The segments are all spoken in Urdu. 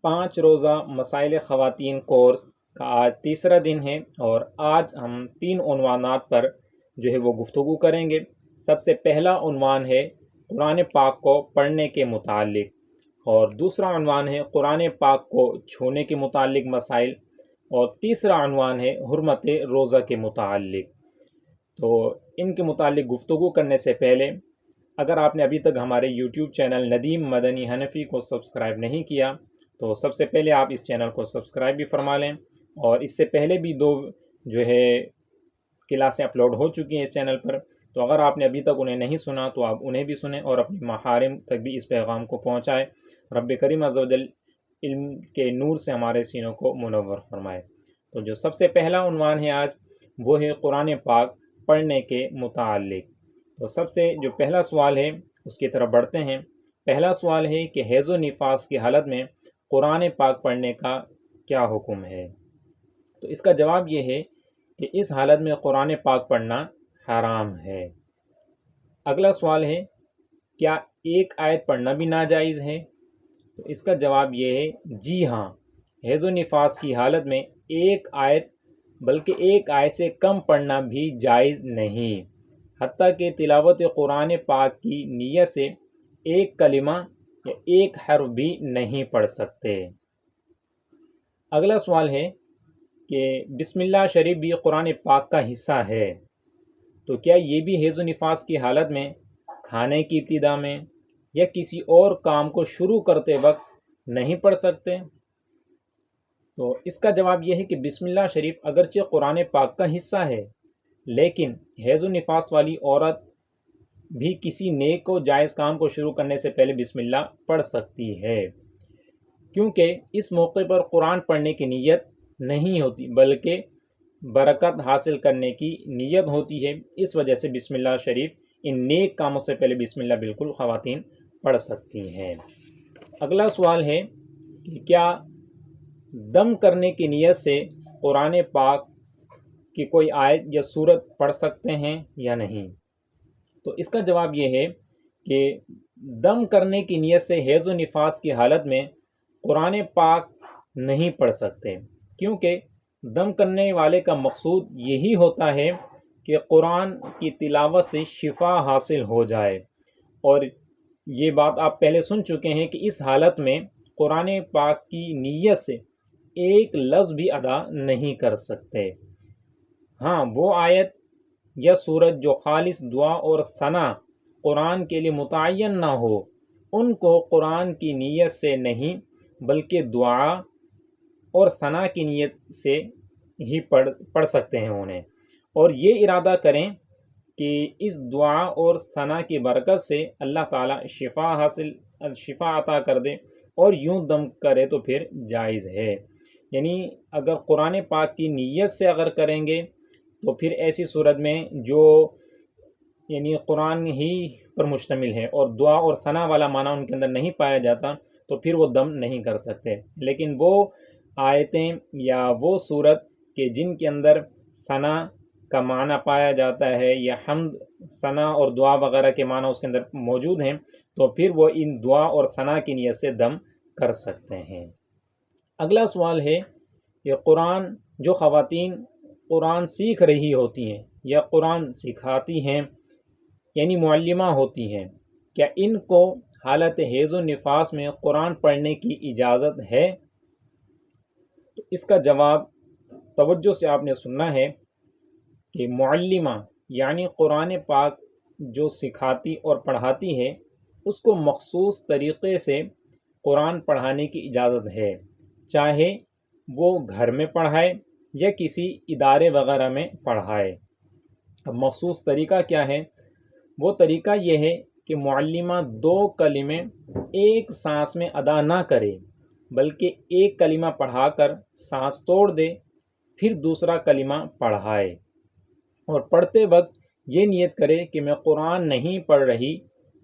5 روزہ مسائل خواتین کورس کا آج تیسرا دن ہے، اور آج ہم 3 عنوانات پر وہ گفتگو کریں گے۔ سب سے پہلا عنوان ہے قرآن پاک کو پڑھنے کے متعلق، اور دوسرا عنوان ہے قرآن پاک کو چھونے کے متعلق مسائل، اور تیسرا عنوان ہے حرمت روزہ کے متعلق۔ تو ان کے متعلق گفتگو کرنے سے پہلے اگر آپ نے ابھی تک ہمارے یوٹیوب چینل ندیم مدنی حنفی کو سبسکرائب نہیں کیا تو سب سے پہلے آپ اس چینل کو سبسکرائب بھی فرما لیں، اور اس سے پہلے بھی 2 کلاسیں اپلوڈ ہو چکی ہیں اس چینل پر، تو اگر آپ نے ابھی تک انہیں نہیں سنا تو آپ انہیں بھی سنیں اور اپنی محارم تک بھی اس پیغام کو پہنچائیں۔ رب کریم عز و جل علم کے نور سے ہمارے سینوں کو منور فرمائے۔ تو جو سب سے پہلا عنوان ہے آج، وہ ہے قرآن پاک پڑھنے کے متعلق۔ تو سب سے جو پہلا سوال ہے اس کی طرف بڑھتے ہیں۔ پہلا سوال ہے کہ حیض و نفاس کی حالت میں قرآن پاک پڑھنے کا کیا حکم ہے؟ تو اس کا جواب یہ ہے کہ اس حالت میں قرآن پاک پڑھنا حرام ہے۔ اگلا سوال ہے کیا ایک آیت پڑھنا بھی ناجائز ہے؟ تو اس کا جواب یہ ہے جی ہاں، حیض و نفاس کی حالت میں ایک آیت بلکہ ایک آیت سے کم پڑھنا بھی جائز نہیں، حتیٰ کہ تلاوت قرآن پاک کی نیت سے ایک کلمہ یا ایک حرف بھی نہیں پڑھ سکتے۔ اگلا سوال ہے کہ بسم اللہ شریف بھی قرآن پاک کا حصہ ہے، تو کیا یہ بھی حیض و نفاس کی حالت میں کھانے کی ابتدا میں یا کسی اور کام کو شروع کرتے وقت نہیں پڑھ سکتے؟ تو اس کا جواب یہ ہے کہ بسم اللہ شریف اگرچہ قرآن پاک کا حصہ ہے، لیکن حیض و نفاس والی عورت بھی کسی نیک و جائز کام کو شروع کرنے سے پہلے بسم اللہ پڑھ سکتی ہے، کیونکہ اس موقع پر قرآن پڑھنے کی نیت نہیں ہوتی بلکہ برکت حاصل کرنے کی نیت ہوتی ہے۔ اس وجہ سے بسم اللہ شریف ان نیک کاموں سے پہلے بسم اللہ بالکل خواتین پڑھ سکتی ہیں۔ اگلا سوال ہے کہ کیا دم کرنے کی نیت سے قرآن پاک کی کوئی آیت یا سورت پڑھ سکتے ہیں یا نہیں؟ تو اس کا جواب یہ ہے کہ دم کرنے کی نیت سے حیض و نفاس کی حالت میں قرآن پاک نہیں پڑھ سکتے، کیونکہ دم کرنے والے کا مقصود یہی ہوتا ہے کہ قرآن کی تلاوت سے شفا حاصل ہو جائے، اور یہ بات آپ پہلے سن چکے ہیں کہ اس حالت میں قرآن پاک کی نیت سے ایک لفظ بھی ادا نہیں کر سکتے۔ ہاں، وہ آیت یا سورت جو خالص دعا اور ثنا قرآن کے لیے متعین نہ ہو، ان کو قرآن کی نیت سے نہیں بلکہ دعا اور ثنا کی نیت سے ہی پڑھ سکتے ہیں انہیں، اور یہ ارادہ کریں کہ اس دعا اور ثنا کی برکت سے اللہ تعالیٰ شفا عطا کر دے، اور یوں دم کرے تو پھر جائز ہے۔ یعنی اگر قرآن پاک کی نیت سے اگر کریں گے تو پھر ایسی صورت میں جو قرآن ہی پر مشتمل ہے اور دعا اور ثنا والا معنی ان کے اندر نہیں پایا جاتا تو پھر وہ دم نہیں کر سکتے، لیکن وہ آیتیں یا وہ صورت کہ جن کے اندر ثنا کا معنی پایا جاتا ہے یا حمد، ثنا اور دعا وغیرہ کے معنی اس کے اندر موجود ہیں، تو پھر وہ ان دعا اور ثنا کی نیت سے دم کر سکتے ہیں۔ اگلا سوال ہے کہ جو خواتین قرآن سیکھ رہی ہوتی ہیں یا قرآن سکھاتی ہیں یعنی معلمہ ہوتی ہیں، کیا ان کو حالت حیض و نفاس میں قرآن پڑھنے کی اجازت ہے؟ تو اس کا جواب توجہ سے آپ نے سننا ہے کہ معلمہ یعنی قرآن پاک جو سکھاتی اور پڑھاتی ہے، اس کو مخصوص طریقے سے قرآن پڑھانے کی اجازت ہے، چاہے وہ گھر میں پڑھائے یا کسی ادارے وغیرہ میں پڑھائے۔ اب مخصوص طریقہ کیا ہے؟ وہ طریقہ یہ ہے کہ معلمہ 2 کلمے ایک سانس میں ادا نہ کرے، بلکہ ایک کلمہ پڑھا کر سانس توڑ دے، پھر دوسرا کلمہ پڑھائے، اور پڑھتے وقت یہ نیت کرے کہ میں قرآن نہیں پڑھ رہی،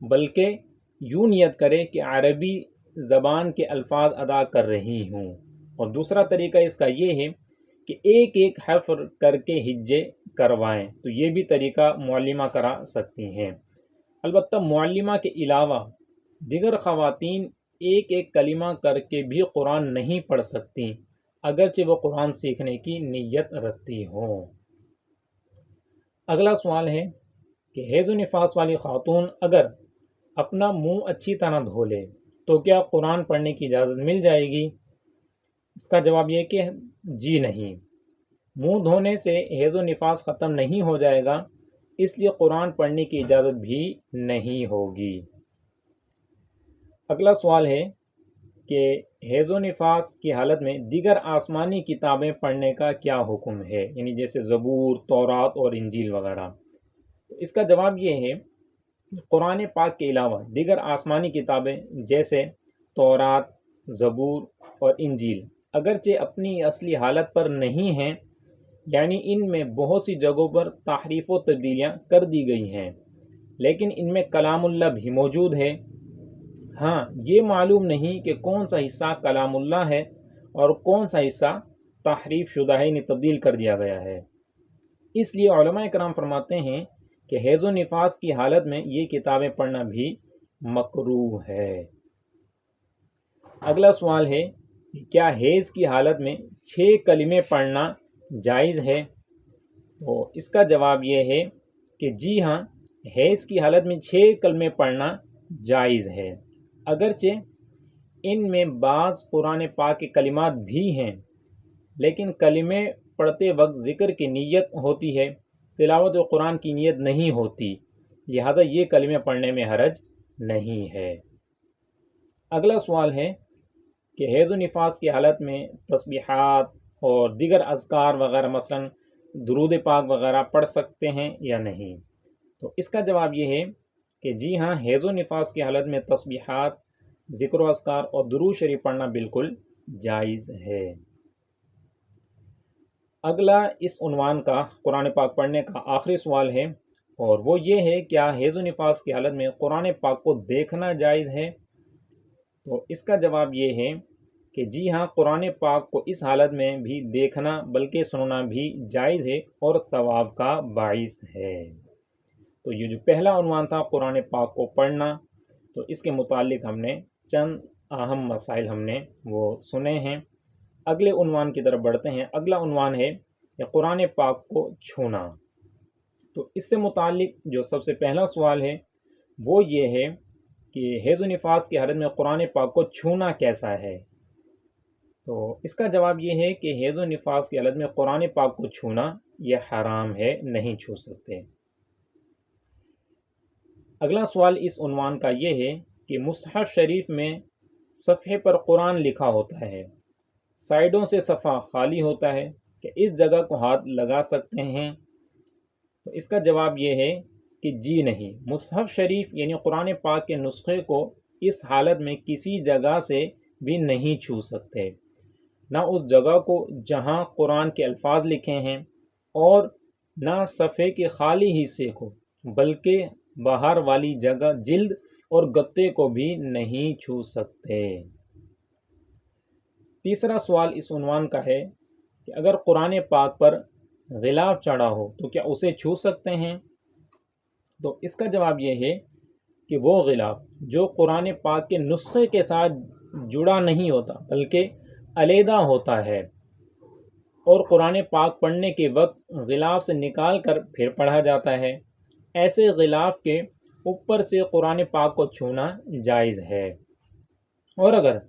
بلکہ یوں نیت کرے کہ عربی زبان کے الفاظ ادا کر رہی ہوں۔ اور دوسرا طریقہ اس کا یہ ہے کہ ایک ایک حرف کر کے ہجے کروائیں، تو یہ بھی طریقہ معلمہ کرا سکتی ہیں۔ البتہ معلمہ کے علاوہ دیگر خواتین ایک ایک کلمہ کر کے بھی قرآن نہیں پڑھ سکتی اگرچہ وہ قرآن سیکھنے کی نیت رکھتی ہوں۔ اگلا سوال ہے کہ حیض و نفاس والی خاتون اگر اپنا منہ اچھی طرح دھو لے تو کیا قرآن پڑھنے کی اجازت مل جائے گی؟ اس کا جواب یہ کہ جی نہیں، منہ دھونے سے حیض و نفاس ختم نہیں ہو جائے گا، اس لیے قرآن پڑھنے کی اجازت بھی نہیں ہوگی۔ اگلا سوال ہے کہ حیض و نفاس کی حالت میں دیگر آسمانی کتابیں پڑھنے کا کیا حکم ہے، یعنی جیسے زبور، تورات اور انجیل وغیرہ؟ اس کا جواب یہ ہے کہ قرآن پاک کے علاوہ دیگر آسمانی کتابیں جیسے تورات، زبور اور انجیل اگرچہ اپنی اصلی حالت پر نہیں ہیں، یعنی ان میں بہت سی جگہوں پر تحریف و تبدیلیاں کر دی گئی ہیں، لیکن ان میں کلام اللہ بھی موجود ہے۔ ہاں، یہ معلوم نہیں کہ کون سا حصہ کلام اللہ ہے اور کون سا حصہ تحریف شدہ ہے، یعنی تبدیل کر دیا گیا ہے۔ اس لیے علماء کرام فرماتے ہیں کہ حیض و نفاس کی حالت میں یہ کتابیں پڑھنا بھی مکروہ ہے۔ اگلا سوال ہے کہ کیا حیض کی حالت میں 6 کلمے پڑھنا جائز ہے؟ تو اس کا جواب یہ ہے کہ جی ہاں، حیض کی حالت میں 6 کلمے پڑھنا جائز ہے، اگرچہ ان میں بعض قرآن پاک کے کلمات بھی ہیں، لیکن کلمے پڑھتے وقت ذکر کی نیت ہوتی ہے، تلاوت قرآن کی نیت نہیں ہوتی، لہذا یہ کلمے پڑھنے میں حرج نہیں ہے۔ اگلا سوال ہے کہ حیض و نفاس کی حالت میں تسبیحات اور دیگر اذکار وغیرہ مثلا درود پاک وغیرہ پڑھ سکتے ہیں یا نہیں؟ تو اس کا جواب یہ ہے کہ جی ہاں، حیض و نفاس کی حالت میں تسبیحات، ذکر و اذکار اور درود شریف پڑھنا بالکل جائز ہے۔ اگلا اس عنوان کا قرآن پاک پڑھنے کا آخری سوال ہے، اور وہ یہ ہے کیا حیض و نفاس کی حالت میں قرآن پاک کو دیکھنا جائز ہے؟ تو اس کا جواب یہ ہے کہ جی ہاں، قرآن پاک کو اس حالت میں بھی دیکھنا بلکہ سننا بھی جائز ہے اور ثواب کا باعث ہے۔ تو یہ جو پہلا عنوان تھا قرآن پاک کو پڑھنا، تو اس کے متعلق ہم نے چند اہم مسائل ہم نے وہ سنے ہیں۔ اگلے عنوان کی طرف بڑھتے ہیں۔ اگلا عنوان ہے کہ قرآن پاک کو چھونا۔ تو اس سے متعلق جو سب سے پہلا سوال ہے وہ یہ ہے کہ حیض و نفاس کی حالت میں قرآن پاک کو چھونا کیسا ہے؟ تو اس کا جواب یہ ہے کہ حیض و نفاس کی حالت میں قرآن پاک کو چھونا یہ حرام ہے، نہیں چھو سکتے۔ اگلا سوال اس عنوان کا یہ ہے کہ مصحف شریف میں صفحے پر قرآن لکھا ہوتا ہے، سائیڈوں سے صفحہ خالی ہوتا ہے، کہ اس جگہ کو ہاتھ لگا سکتے ہیں؟ تو اس کا جواب یہ ہے کہ جی نہیں، مصحف شریف یعنی قرآن پاک کے نسخے کو اس حالت میں کسی جگہ سے بھی نہیں چھو سکتے، نہ اس جگہ کو جہاں قرآن کے الفاظ لکھے ہیں اور نہ صفحے کے خالی حصے کو، بلکہ باہر والی جگہ جلد اور گتے کو بھی نہیں چھو سکتے۔ تیسرا سوال اس عنوان کا ہے کہ اگر قرآن پاک پر غلاف چڑھا ہو تو کیا اسے چھو سکتے ہیں؟ تو اس کا جواب یہ ہے کہ وہ غلاف جو قرآن پاک کے نسخے کے ساتھ جڑا نہیں ہوتا بلکہ علیحدہ ہوتا ہے اور قرآن پاک پڑھنے کے وقت غلاف سے نکال کر پھر پڑھا جاتا ہے، ایسے غلاف کے اوپر سے قرآن پاک کو چھونا جائز ہے۔ اور اگر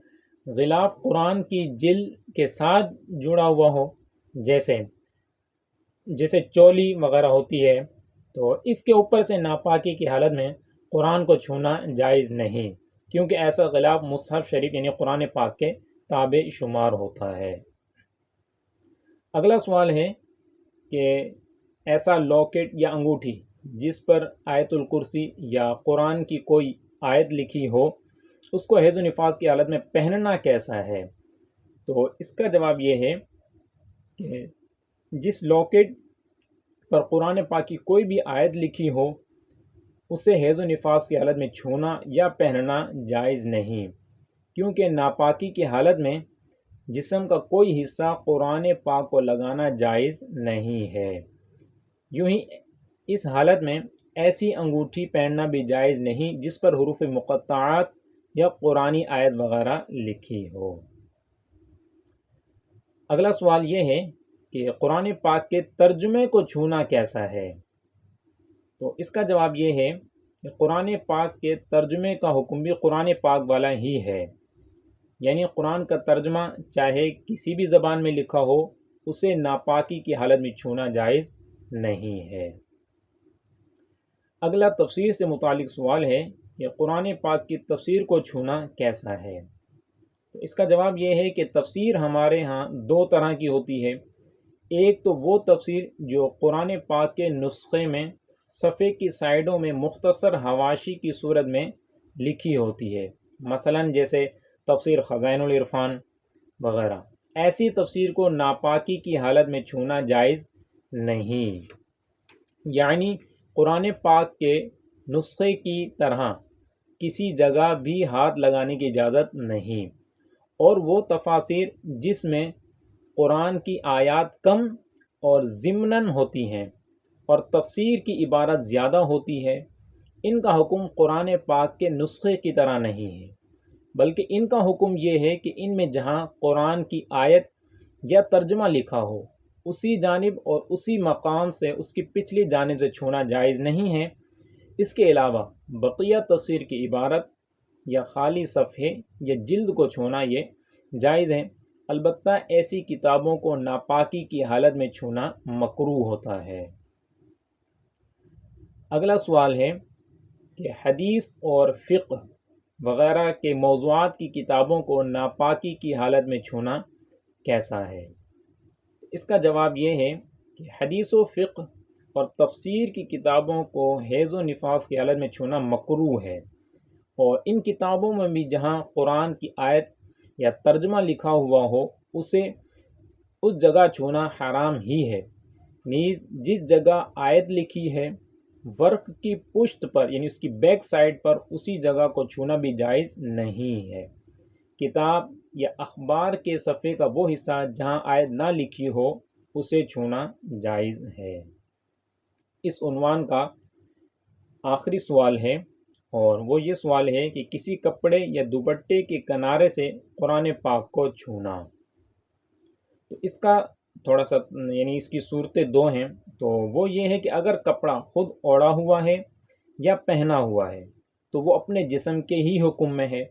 غلاف قرآن کی جلد کے ساتھ جڑا ہوا ہو، جیسے چولی وغیرہ ہوتی ہے، تو اس کے اوپر سے ناپاکی کی حالت میں قرآن کو چھونا جائز نہیں، کیونکہ ایسا غلاف مصحف شریف یعنی قرآن پاک کے تابع شمار ہوتا ہے۔ اگلا سوال ہے کہ ایسا لاکٹ یا انگوٹھی جس پر آیت الکرسی یا قرآن کی کوئی آیت لکھی ہو، اس کو حیض و نفاس کی حالت میں پہننا کیسا ہے؟ تو اس کا جواب یہ ہے کہ جس لاکٹ پر قرآن پاک کی کوئی بھی آیت لکھی ہو اسے حیض و نفاس کی حالت میں چھونا یا پہننا جائز نہیں، کیونکہ ناپاکی کی حالت میں جسم کا کوئی حصہ قرآن پاک کو لگانا جائز نہیں ہے۔ یوں ہی اس حالت میں ایسی انگوٹھی پہننا بھی جائز نہیں جس پر حروف مقطعات یا قرآنی آیت وغیرہ لکھی ہو۔ اگلا سوال یہ ہے کہ قرآن پاک کے ترجمے کو چھونا کیسا ہے؟ تو اس کا جواب یہ ہے کہ قرآن پاک کے ترجمے کا حکم بھی قرآن پاک والا ہی ہے، یعنی قرآن کا ترجمہ چاہے کسی بھی زبان میں لکھا ہو، اسے ناپاکی کی حالت میں چھونا جائز نہیں ہے۔ اگلا تفسیر سے متعلق سوال ہے کہ قرآن پاک کی تفسیر کو چھونا کیسا ہے؟ تو اس کا جواب یہ ہے کہ تفسیر ہمارے ہاں دو طرح کی ہوتی ہے۔ ایک تو وہ تفسیر جو قرآن پاک کے نسخے میں صفحے کی سائڈوں میں مختصر حواشی کی صورت میں لکھی ہوتی ہے، مثلا جیسے تفسیر خزائن العرفان وغیرہ۔ ایسی تفسیر کو ناپاکی کی حالت میں چھونا جائز نہیں، یعنی قرآن پاک کے نسخے کی طرح کسی جگہ بھی ہاتھ لگانے کی اجازت نہیں، اور وہ تفاسیر جس میں قرآن کی آیات کم اور ضمناً ہوتی ہیں اور تفسیر کی عبارت زیادہ ہوتی ہے، ان کا حکم قرآن پاک کے نسخے کی طرح نہیں ہے، بلکہ ان کا حکم یہ ہے کہ ان میں جہاں قرآن کی آیت یا ترجمہ لکھا ہو، اسی جانب اور اسی مقام سے اس کی پچھلی جانب سے چھونا جائز نہیں ہے۔ اس کے علاوہ بقیہ تفسیر کی عبارت یا خالی صفحے یا جلد کو چھونا یہ جائز ہے، البتہ ایسی کتابوں کو ناپاکی کی حالت میں چھونا مکروہ ہوتا ہے۔ اگلا سوال ہے کہ حدیث اور فقہ وغیرہ کے موضوعات کی کتابوں کو ناپاکی کی حالت میں چھونا کیسا ہے؟ اس کا جواب یہ ہے کہ حدیث و فقہ اور تفسیر کی کتابوں کو حیض و نفاس کی حالت میں چھونا مکروہ ہے، اور ان کتابوں میں بھی جہاں قرآن کی آیت یا ترجمہ لکھا ہوا ہو، اسے اس جگہ چھونا حرام ہی ہے۔ نیز جس جگہ آیت لکھی ہے ورق کی پشت پر، یعنی اس کی بیک سائڈ پر، اسی جگہ کو چھونا بھی جائز نہیں ہے۔ کتاب یا اخبار کے صفحے کا وہ حصہ جہاں آیت نہ لکھی ہو، اسے چھونا جائز ہے۔ اس عنوان کا آخری سوال ہے، اور وہ یہ سوال ہے کہ کسی کپڑے یا دوپٹے کے کنارے سے قرآن پاک کو چھونا۔ تو اس کا تھوڑا سا یعنی اس کی صورتیں دو ہیں، تو وہ یہ ہے کہ اگر کپڑا خود اوڑھا ہوا ہے یا پہنا ہوا ہے تو وہ اپنے جسم کے ہی حکم میں ہے،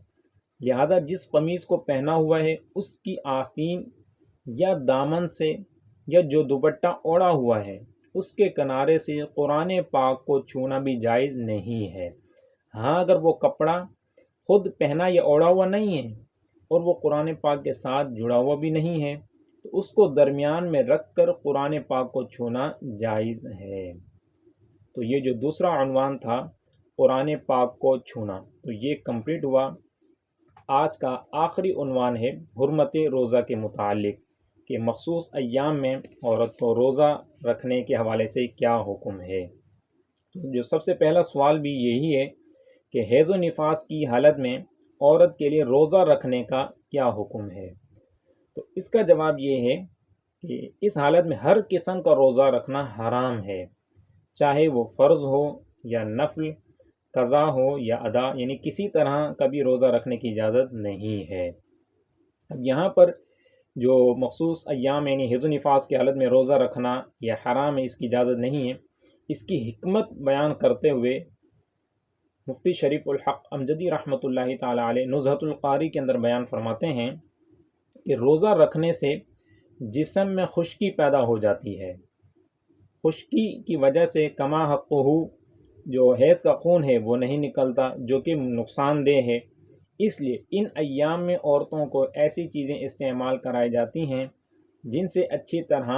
لہذا جس قمیص کو پہنا ہوا ہے اس کی آستین یا دامن سے، یا جو دوپٹہ اوڑھا ہوا ہے اس کے کنارے سے قرآن پاک کو چھونا بھی جائز نہیں ہے۔ ہاں اگر وہ کپڑا خود پہنا یا اوڑھا ہوا نہیں ہے اور وہ قرآن پاک کے ساتھ جڑا ہوا بھی نہیں ہے تو اس کو درمیان میں رکھ کر قرآن پاک کو چھونا جائز ہے۔ تو یہ جو دوسرا عنوان تھا قرآن پاک کو چھونا، تو یہ کمپلیٹ ہوا۔ آج کا آخری عنوان ہے حرمت روزہ کے متعلق، کہ مخصوص ایام میں عورت کو روزہ رکھنے کے حوالے سے کیا حکم ہے۔ جو سب سے پہلا سوال بھی یہی ہے کہ حیض و نفاس کی حالت میں عورت کے لیے روزہ رکھنے کا کیا حکم ہے۔ تو اس کا جواب یہ ہے کہ اس حالت میں ہر قسم کا روزہ رکھنا حرام ہے، چاہے وہ فرض ہو یا نفل، قضا ہو یا ادا، یعنی کسی طرح کا بھی روزہ رکھنے کی اجازت نہیں ہے۔ اب یہاں پر جو مخصوص ایام یعنی حیض و نفاس کی حالت میں روزہ رکھنا یہ حرام ہے، اس کی اجازت نہیں ہے، اس کی حکمت بیان کرتے ہوئے مفتی شریف الحق امجدی رحمۃ اللہ تعالی علیہ نزہۃ القاری کے اندر بیان فرماتے ہیں کہ روزہ رکھنے سے جسم میں خشکی پیدا ہو جاتی ہے، خشکی کی وجہ سے کما حقہ جو حیض کا خون ہے وہ نہیں نکلتا، جو کہ نقصان دہ ہے۔ اس لیے ان ایام میں عورتوں کو ایسی چیزیں استعمال کرائی جاتی ہیں جن سے اچھی طرح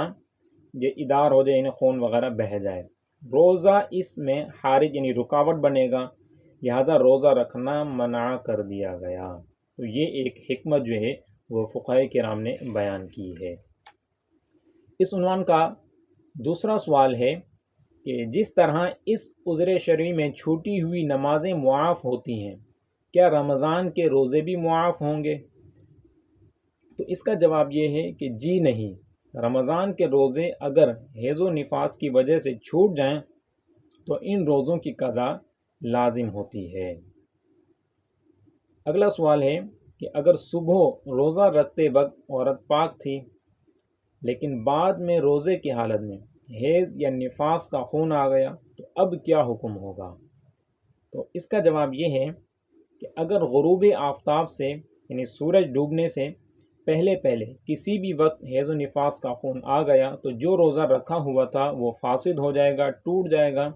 یہ ادار ہو جائے، یعنی خون وغیرہ بہہ جائے۔ روزہ اس میں حارج یعنی رکاوٹ بنے گا، لہذا روزہ رکھنا منع کر دیا گیا۔ تو یہ ایک حکمت جو ہے وہ فقہاء کرام نے بیان کی ہے۔ اس عنوان کا دوسرا سوال ہے کہ جس طرح اس عذر شرعی میں چھوٹی ہوئی نمازیں معاف ہوتی ہیں، کیا رمضان کے روزے بھی معاف ہوں گے؟ تو اس کا جواب یہ ہے کہ جی نہیں، رمضان کے روزے اگر حیض و نفاس کی وجہ سے چھوٹ جائیں تو ان روزوں کی قضا لازم ہوتی ہے۔ اگلا سوال ہے کہ اگر صبح روزہ رکھتے وقت عورت پاک تھی لیکن بعد میں روزے کی حالت میں حیض یا نفاس کا خون آ گیا تو اب کیا حکم ہوگا؟ تو اس کا جواب یہ ہے کہ اگر غروب آفتاب سے یعنی سورج ڈوبنے سے پہلے کسی بھی وقت حیض و نفاس کا خون آ گیا تو جو روزہ رکھا ہوا تھا وہ فاسد ہو جائے گا، ٹوٹ جائے گا،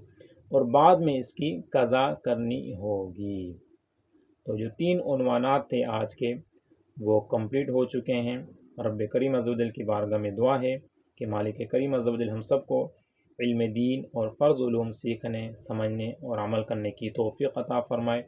اور بعد میں اس کی قضا کرنی ہوگی۔ تو جو 3 عنوانات تھے آج کے وہ کمپلیٹ ہو چکے ہیں۔ رب کریم عز و جل کی بارگاہ میں دعا ہے کہ مالک کریم عز و جل ہم سب کو علم دین اور فرض علوم سیکھنے، سمجھنے اور عمل کرنے کی توفیق عطا فرمائے۔